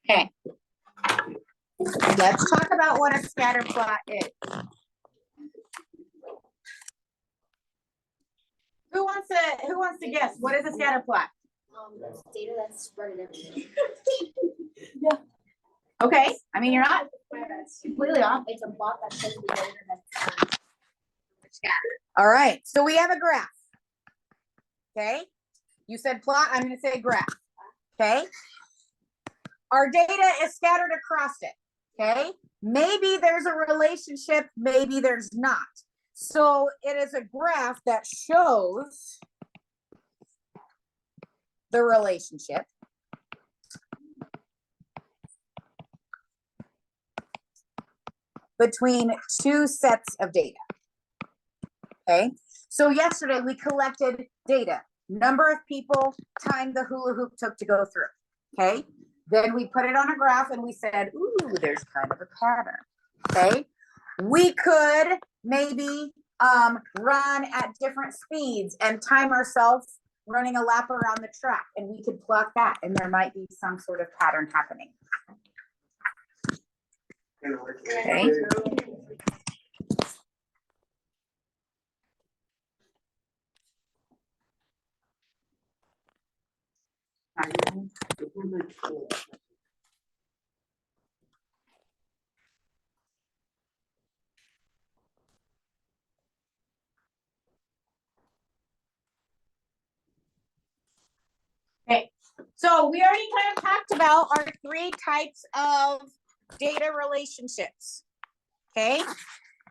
Okay. Let's talk about what a scatter plot is. Who wants to guess? What is a scatter plot? Data that's spread everywhere. Yeah. Okay. I mean, you're not completely off. It's a plot that shows the data that's scattered. All right. So we have a graph. Okay. You said plot. I'm going to say graph. Okay. Our data is scattered across it. Okay. Maybe there's a relationship. Maybe there's not. So it is a graph that shows the relationship between two sets of data. Okay. So yesterday we collected data, number of people, time the hula hoop took to go through. Okay. Then we put it on a graph and we said, ooh, there's kind of a pattern. Okay. We could maybe run at different speeds and time ourselves running a lap around the track, and we could plot that, and there might be some sort of pattern happening. Okay. Okay, so we already kind of talked about our three types of data relationships. Okay,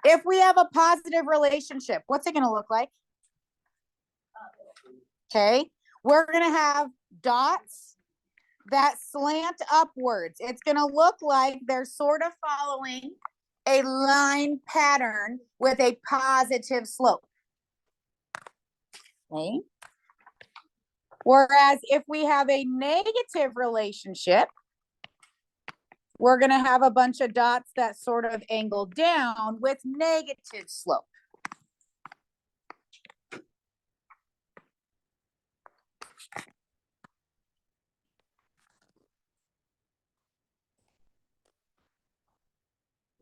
if we have a positive relationship, what's it going to look like? Okay, we're going to have dots that slant upwards. It's going to look like they're sort of following a line pattern with a positive slope. Okay. Whereas if we have a negative relationship, we're going to have a bunch of dots that sort of angle down with negative slope.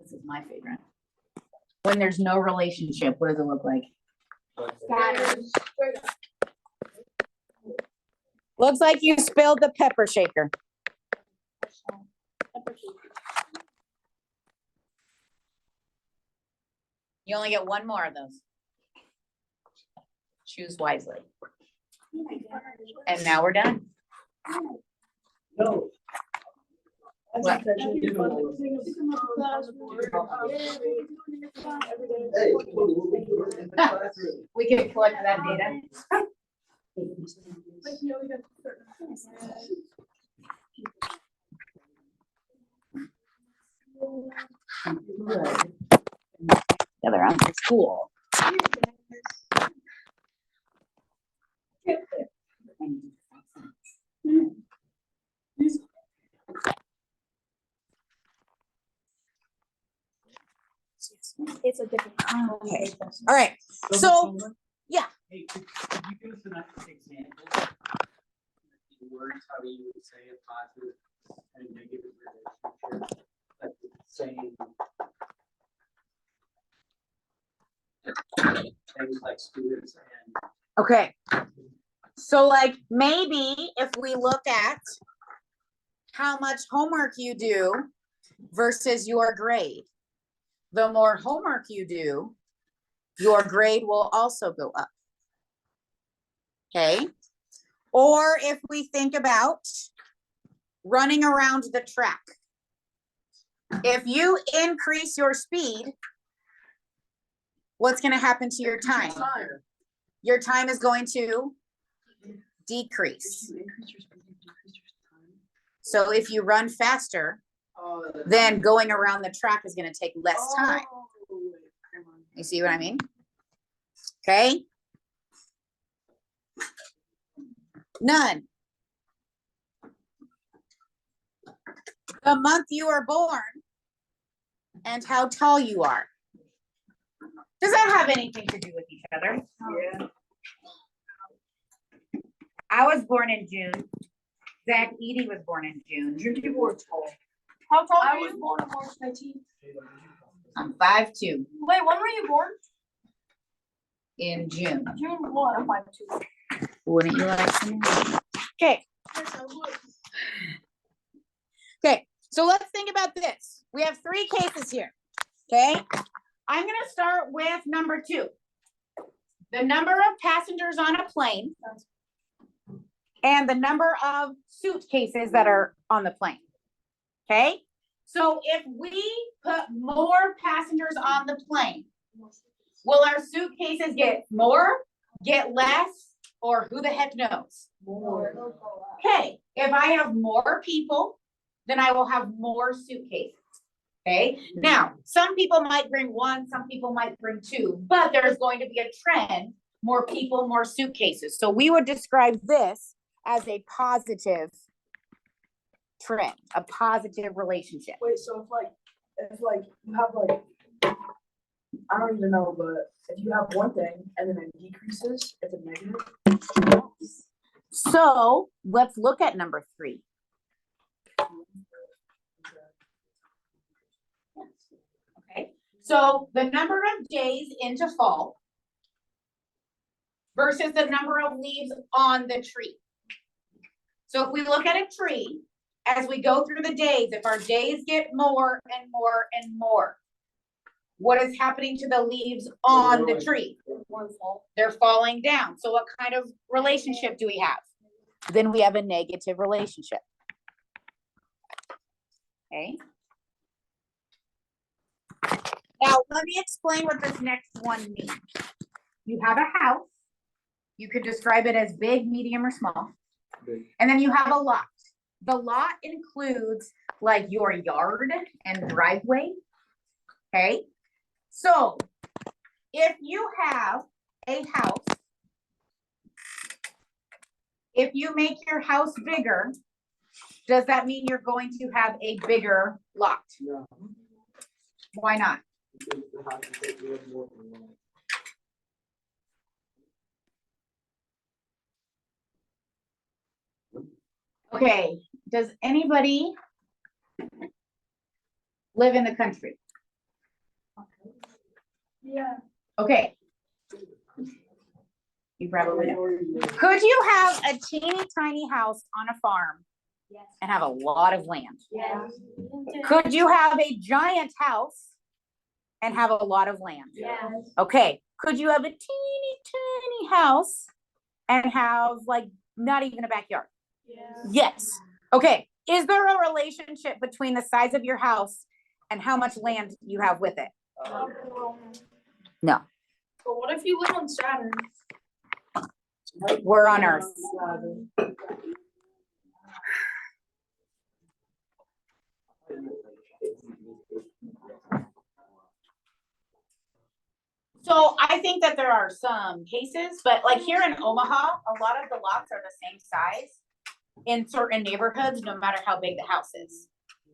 This is my favorite. When there's no relationship, what does it look like? scattered. Looks like you spilled the pepper shaker. You only get one more of those. Choose wisely. And now we're done. No. What? We can collect that data. Yeah, they're on to school. It's a different. Okay. All right. So, yeah. Hey, could you give us an example? The words, how you would say a positive and negative relationship, like saying things like students and. Okay. So like maybe if we look at how much homework you do versus your grade, the more homework you do, your grade will also go up. Okay. Or if we think about running around the track, if you increase your speed, what's going to happen to your time? Your time is going to decrease. So if you run faster, then going around the track is going to take less time. You see what I mean? Okay. None. The month you are born and how tall you are. Does that have anything to do with each other? Yeah. I was born in June. Zach Edie was born in June. You were tall. How tall I are was you? born on March 19th. I'm 5'2" Wait, when were you born? in June. June 1, I'm 5'2". Wouldn't you like to know? Okay, Yes, I would. okay, so let's think about this. We have 3 cases here, okay? I'm gonna start with number 2. The number of passengers on a plane and the number of suitcases that are on the plane, okay? So if we put more passengers on the plane, will our suitcases get more, get less, or who the heck knows? More. Okay, if I have more people, then I will have more suitcases. Okay, now, some people might bring 1, some people might bring 2, but there's going to be a trend, more people, more suitcases. So we would describe this as a positive trend, a positive relationship. Wait, so if you have I don't even know, but if you have one thing and then it decreases, it's a negative. So let's look at number 3. Okay, so the number of days into fall versus the number of leaves on the tree. So if we look at a tree, as we go through the days, if our days get more and more and more, what is happening to the leaves on the tree? They're falling down. So what kind of relationship do we have? Then we have a negative relationship. Okay. Now, let me explain what this next one means. You have a house. You could describe it as big, medium, or small. And then you have a lot. The lot includes like your yard and driveway. Okay. So if you have a house, if you make your house bigger, does that mean you're going to have a bigger lot? No. Why not? Because the house is like you have more than one. Okay, does anybody live in the country? Yeah. Okay. You probably know. Could you have a teeny tiny house on a farm Yes. and have a lot of land? Yes. Could you have a giant house and have a lot of land? Yes. Okay, could you have a teeny tiny house and have like not even a backyard? Yes. Yes. Okay, is there a relationship between the size of your house and how much land you have with it? No, But what if you live on Saturn? we're on Earth. So I think that there are some cases, but like here in Omaha, a lot of the lots are the same size in certain neighborhoods, no matter how big the house is.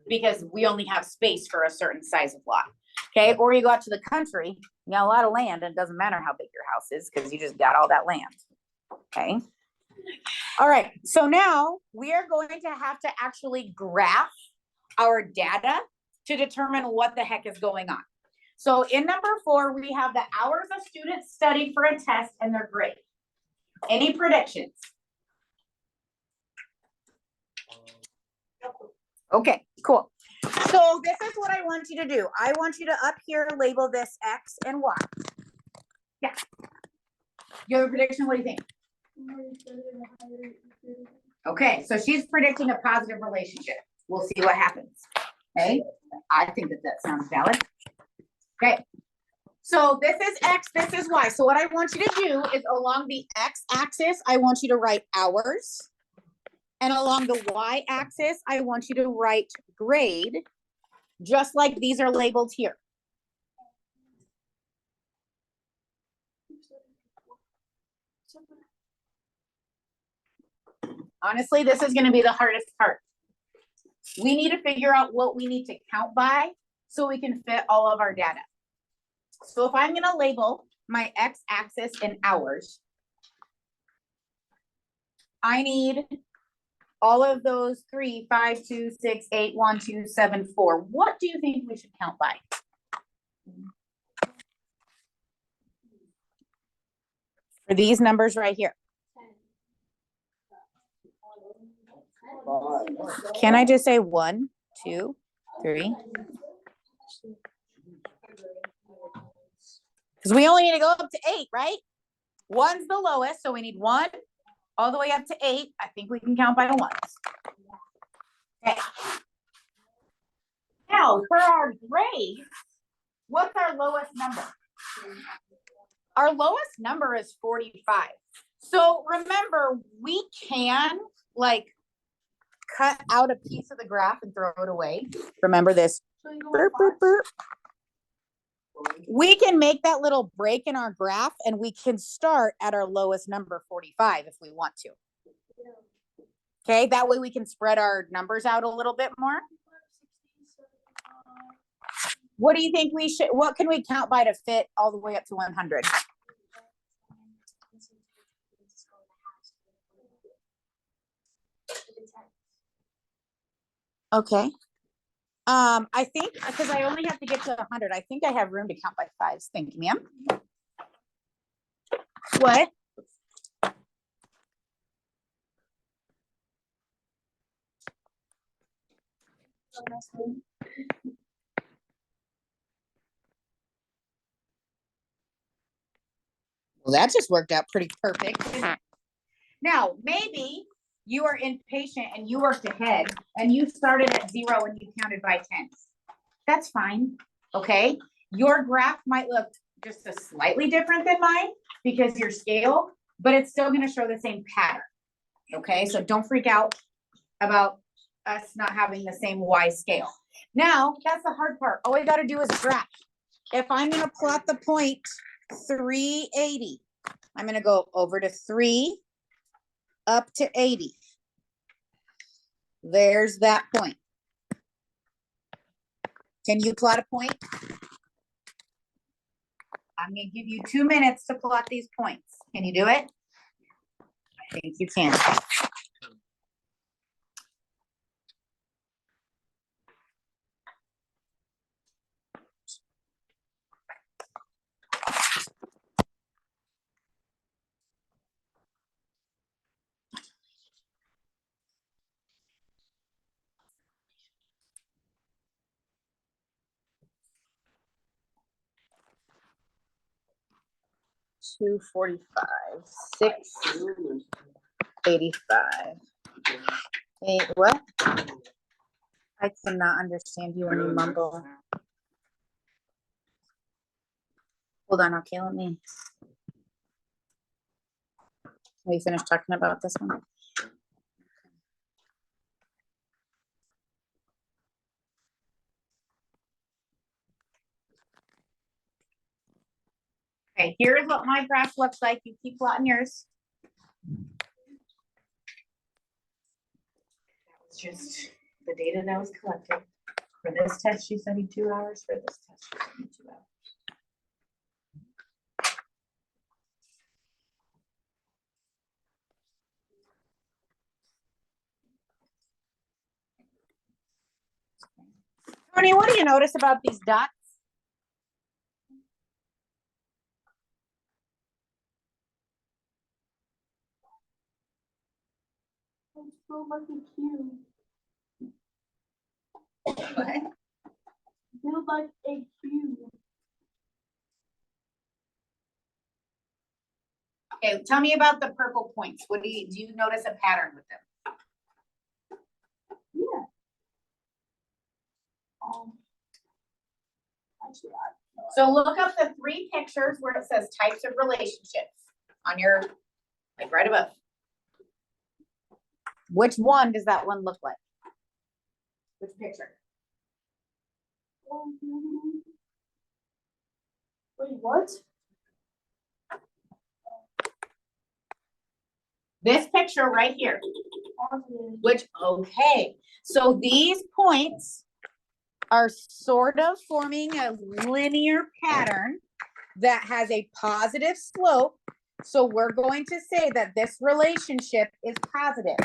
Because we only have space for a certain size of lot. Okay, or you go out to the country, you got a lot of land, and it doesn't matter how big your house is because you just got all that land. Okay. All right, so now we are going to have to actually graph our data to determine what the heck is going on. So in number 4, we have the hours a student studied for a test and their grade. Any predictions? Okay, cool. So this is what I want you to do. I want you to up here label this X and Y. Yeah. You have a prediction? What do you think? Okay, so she's predicting a positive relationship. We'll see what happens. Okay, I think that that sounds valid. Okay, so this is X, this is Y. So what I want you to do is along the X axis, I want you to write hours. And along the Y axis, I want you to write grade, just like these are labeled here. Honestly, this is gonna be the hardest part. We need to figure out what we need to count by so we can fit all of our data. So if I'm gonna label my X axis in hours, I need all of those 3, 5, 2, 6, 8, 1, 2, 7, 4. What do you think we should count by? For these numbers right here. Can I just say 1, 2, 3? Because we only need to go up to 8, right? 1's the lowest, so we need 1 all the way up to 8. I think we can count by the ones. Okay. Now, for our grades, what's our lowest number? Our lowest number is 45. So remember, we can like cut out a piece of the graph and throw it away. Remember this. Burp, burp, burp. We can make that little break in our graph and we can start at our lowest number, 45, if we want to. Okay, that way we can spread our numbers out a little bit more. What do you think what can we count by to fit all the way up to 100? Okay. I think, because I only have to get to 100, I think I have room to count by 5s. Thank you, ma'am. What? Well, that just worked out pretty perfect. Now, maybe you are impatient and you worked ahead and you started at 0 and you counted by 10s. That's fine, okay? Your graph might look just a slightly different than mine because your scale, but it's still gonna show the same pattern, okay? So don't freak out about us not having the same Y scale. Now, that's the hard part. All we gotta do is graph. If I'm gonna plot the point 380, I'm gonna go over to 3, up to 80. There's that point. Can you plot a point? I'm gonna give you 2 minutes to plot these points. Can you do it? I think you can. Two 45, 6 85. 8 what? I cannot understand you when you mumble. Hold on, okay, let me. We finished talking about this one. Okay, here's what my graph looks like. You keep plotting yours. That was just the data that was collected. For this test, you studied 2 hours. For this test, you studied 2 hours. Tony, what do you notice about these dots? It's feel like a cube. What? Feel like a cube. Okay, tell me about the purple points. What do you notice a pattern with them? Yeah. Actually, So look up the 3 pictures where it says types of relationships on your, like right above. Which one does that one look like? Which picture? Wait, what? This picture right here. Positive. Which, okay, so these points are sort of forming a linear pattern that has a positive slope So we're going to say that this relationship is positive.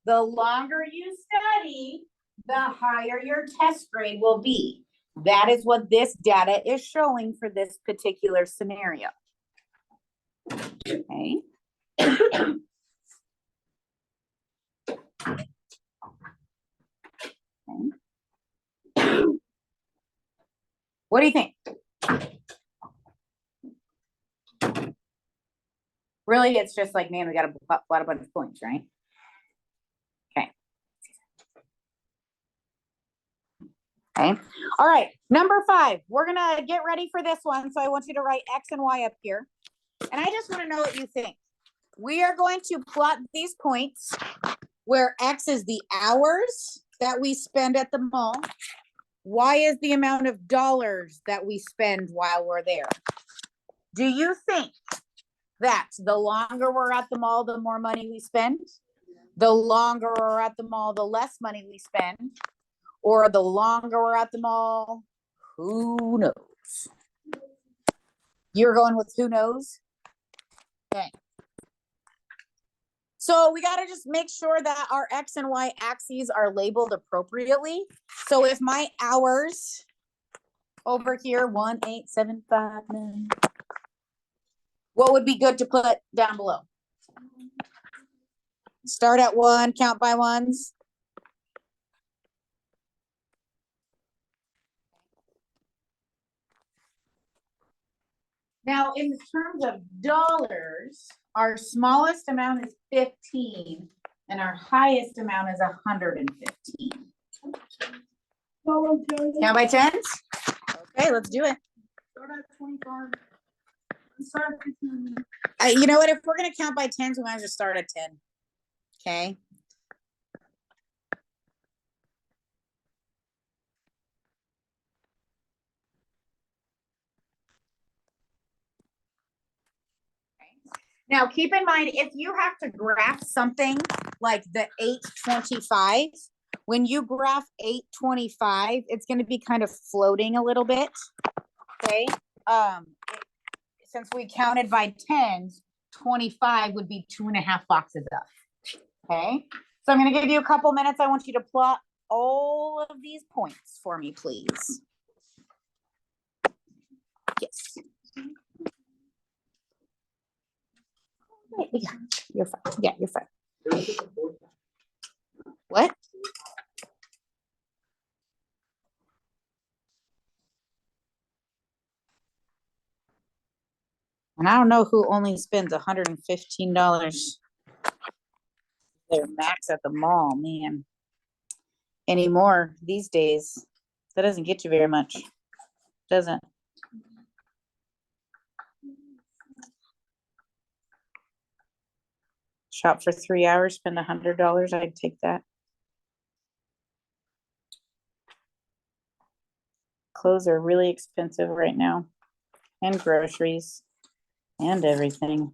The longer you study, the higher your test grade will be. That is what this data is showing for this particular scenario. Okay. What do you think? Really, it's just like, man, we got a lot of bunch of points, right? Okay. Okay. All right. Number 5. We're gonna get ready for this one. So I want you to write X and Y up here. And I just want to know what you think. We are going to plot these points where X is the hours that we spend at the mall. Y is the amount of dollars that we spend while we're there. Do you think that the longer we're at the mall, the more money we spend? The longer we're at the mall, the less money we spend? Or the longer we're at the mall, who knows? You're going with who knows? Okay. So we got to just make sure that our X and Y axes are labeled appropriately. So if my hours over here, 1, 8, 7, 5, 9, what would be good to put down below? Start at 1, count by ones. Now, in terms of dollars, our smallest amount is 15 and our highest amount is 115. Count by tens? Okay, let's do it. Start at 25. Start at 15. You know what? If we're going to count by tens, we might as well start at 10. Okay. Now, keep in mind, if you have to graph something like the 825, when you graph 825, it's going to be kind of floating a little bit. Okay. Since we counted by tens, 25 would be 2.5 boxes up. Okay. So I'm going to give you a couple minutes. I want you to plot all of these points for me, please. Yes. Yeah, you're fine. Yeah, you're fine. What? And I don't know who only spends $115 their max at the mall, man. Anymore these days. That doesn't get you very much. Doesn't. Shop for 3 hours, spend $100. I'd take that. Clothes are really expensive right now, and groceries, and everything.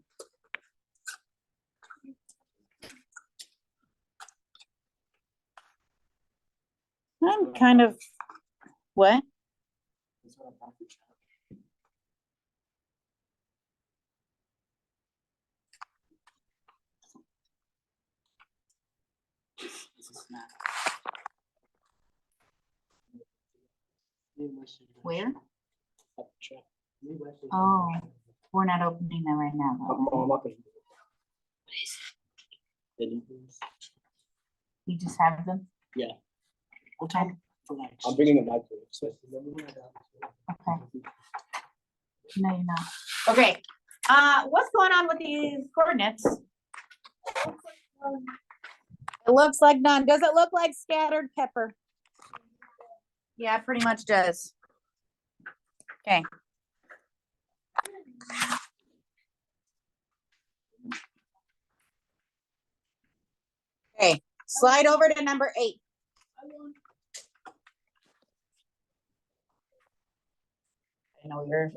I'm kind of, what? Where? Oh, we're not opening that right now. though. You just have them? Yeah. What time? I'm bringing a microwave. Okay. No, you're not. Okay. What's going on with these coordinates? It looks like none. Does it look like scattered pepper? Yeah, it pretty much does. Okay. Okay, slide over to number 8.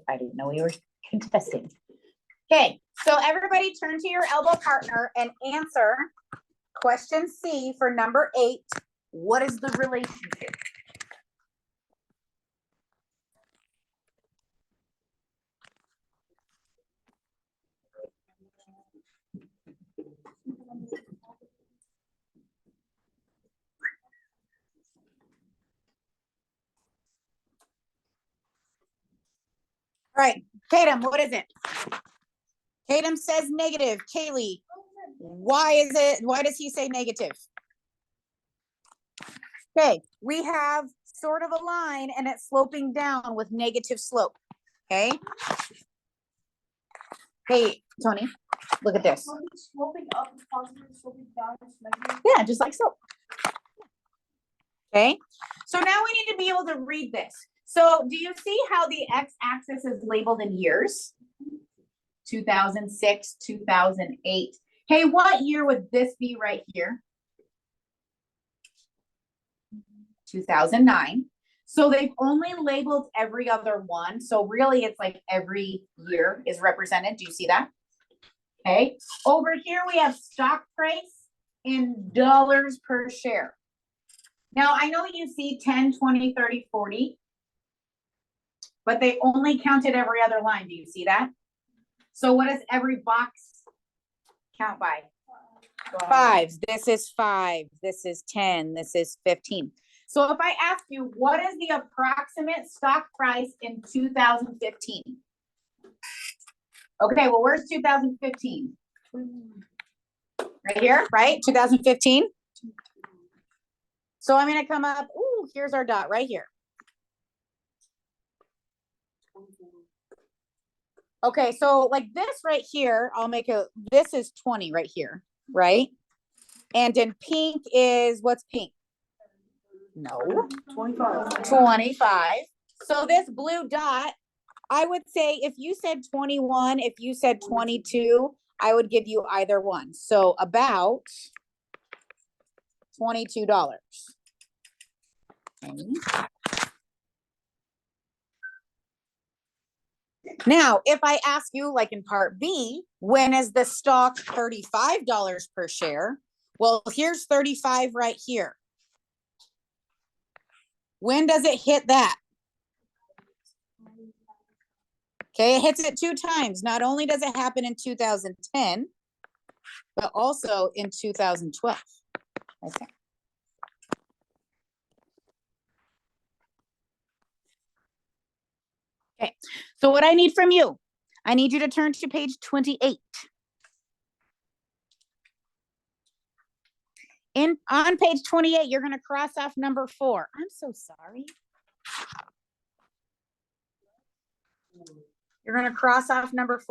I didn't know you were contesting. Okay, so everybody turn to your elbow partner and answer question C for number 8. What is the relationship? right, Tatum, what is it? Tatum says negative. Kaylee, why does he say negative? Okay, we have sort of a line and it's sloping down with negative slope, okay? Hey, Tony, look at this. Sloping up is positive, sloping down is negative. Yeah, just like so. Okay, so now we need to be able to read this. So do you see how the x-axis is labeled in years? 2006, 2008. Hey, what year would this be right here? 2009. So they've only labeled every other one. So really it's like every year is represented. Do you see that? Okay, over here we have stock price in dollars per share. Now I know you see 10, 20, 30, 40, but they only counted every other line. Do you see that? So what does every box count by? Fives. This is 5. This is 10. This is 15. So if I ask you, what is the approximate stock price in 2015? Okay, well, where's 2015? Right here, right? 2015. So I'm going to come up. Ooh, here's our dot right here. Okay, so like this right here, this is 20 right here, right? And in pink is, what's pink? No. 25. 25. So this blue dot, I would say if you said 21, if you said 22, I would give you either one. So about $22. Okay. Now, if I ask you, like in part B, when is the stock $35 per share? Well, here's 35 right here. When does it hit that? Okay, it hits it 2 times. Not only does it happen in 2010, but also in 2012. Okay. Okay, so what I need from you, I need you to turn to page 28. On page 28, you're going to cross off number 4. I'm so sorry. You're going to cross off number 4.